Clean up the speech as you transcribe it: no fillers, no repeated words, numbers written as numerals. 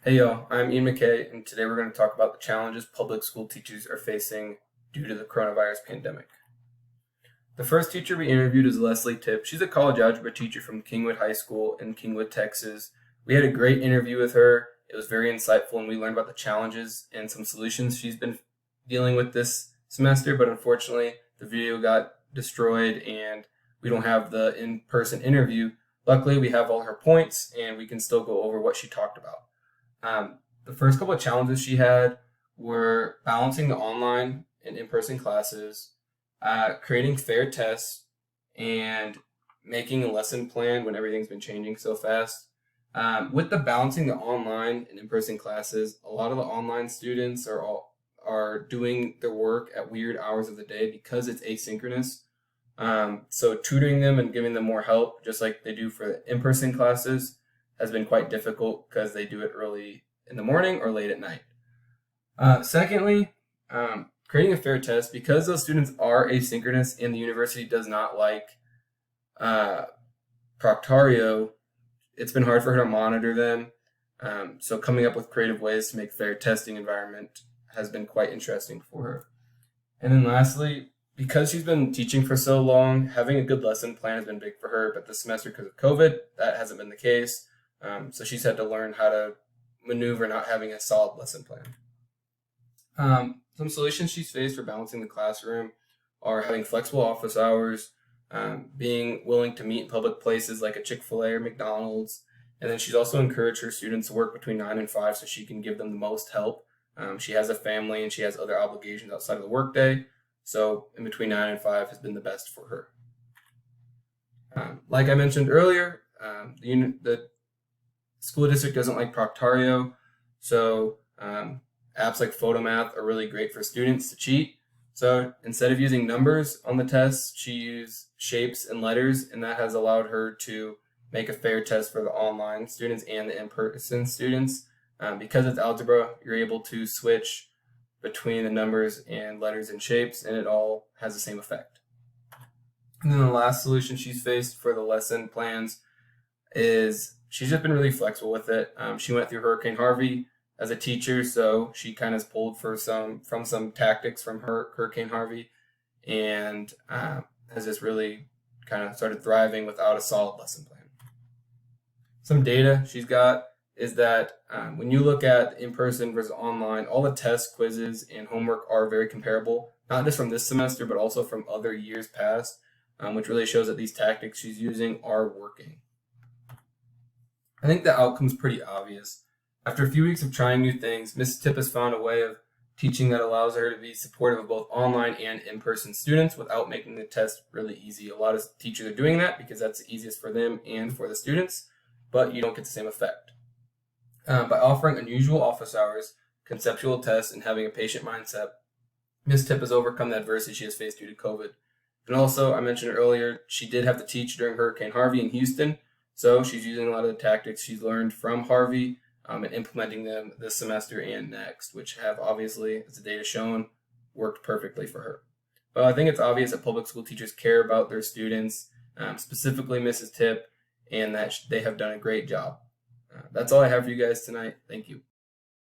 Hey y'all, I'm Ian McKay, and today we're going to talk about the challenges public school teachers are facing due to the coronavirus pandemic. The first teacher we interviewed is Leslie Tipp. She's a college algebra teacher from Kingwood High School in Kingwood, Texas. We had a great interview with her. It was very insightful, and we learned about the challenges and some solutions she's been dealing with this semester, but unfortunately, the video got destroyed and we don't have the in-person interview. Luckily, we have all her points, and we can still go over what she talked about. The first couple of challenges she had were balancing the online and in-person classes, creating fair tests, and making a lesson plan when everything's been changing so fast. With the balancing the online and in-person classes, a lot of the online students are doing their work at weird hours of the day because it's asynchronous. So tutoring them and giving them more help, just like they do for the in-person classes, has been quite difficult because they do it early in the morning or late at night. Secondly, creating a fair test because those students are asynchronous and the university does not like Proctario. It's been hard for her to monitor them. So coming up with creative ways to make fair testing environment has been quite interesting for her. And then lastly, because she's been teaching for so long, having a good lesson plan has been big for her. But this semester, because of COVID, that hasn't been the case. So she's had to learn how to maneuver not having a solid lesson plan. Some solutions she's faced for balancing the classroom are having flexible office hours, being willing to meet in public places like a Chick-fil-A or McDonald's, and then she's also encouraged her students to work between 9 and 5 so she can give them the most help. She has a family and she has other obligations outside of the workday, so in between 9 and 5 has been the best for her. Like I mentioned earlier, the school district doesn't like Proctario, so apps like Photomath are really great for students to cheat. So instead of using numbers on the test, she used shapes and letters, and that has allowed her to make a fair test for the online students and the in-person students. Because it's algebra, you're able to switch between the numbers and letters and shapes, and it all has the same effect. And then the last solution she's faced for the lesson plans is she's just been really flexible with it. She went through Hurricane Harvey as a teacher, so she kind of pulled from some tactics from Hurricane Harvey, and has just really kind of started thriving without a solid lesson plan. Some data she's got is that when you look at in-person versus online, all the tests, quizzes, and homework are very comparable, not just from this semester, but also from other years past, which really shows that these tactics she's using are working. I think the outcome's pretty obvious. After a few weeks of trying new things, Mrs. Tipp has found a way of teaching that allows her to be supportive of both online and in-person students without making the test really easy. A lot of teachers are doing that because that's the easiest for them and for the students, but you don't get the same effect. By offering unusual office hours, conceptual tests, and having a patient mindset, Ms. Tipp has overcome the adversity she has faced due to COVID. And also, I mentioned earlier, she did have to teach during Hurricane Harvey in Houston, so she's using a lot of the tactics she's learned from Harvey and implementing them this semester and next, which have obviously, as the data shown, worked perfectly for her. But I think it's obvious that public school teachers care about their students, specifically Mrs. Tipp, and that they have done a great job. That's all I have for you guys tonight. Thank you.